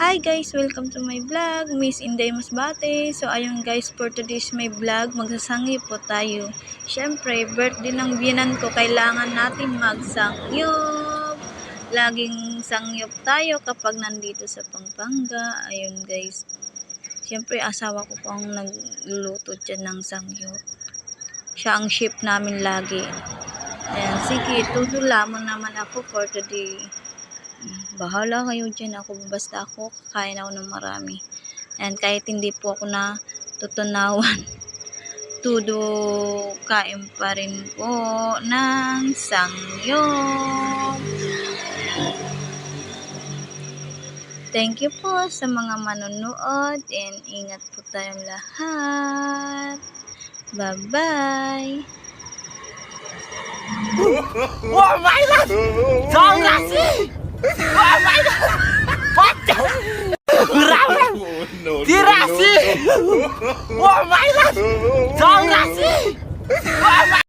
Hi guys! Welcome to my vlog, Miss Inday Masbate. So ayun guys, for today's my vlog, magsasangyup po tayo. Syempre, birthday ng biyanan ko, kailangan natin magsangyup. Laging sangyup tayo kapag nandito sa Pampanga. Ayun guys. Syempre, asawa ko po ang nagluluto dyan ng sangyup. Siya ang chef namin lagi. Ayan, sige, tutula mo naman ako for today. Bahala kayo dyan, basta ako kakain ako ng marami. And kahit hindi po ako na tutunawan, tudo kain pa rin po ng sangyup. Thank you po sa mga manonood and ingat po tayong lahat. Bye-bye! Oh my god! 정라씨! Oh my god! 맞죠? 브라운! 디라씨! Oh my god! 정라씨! Oh my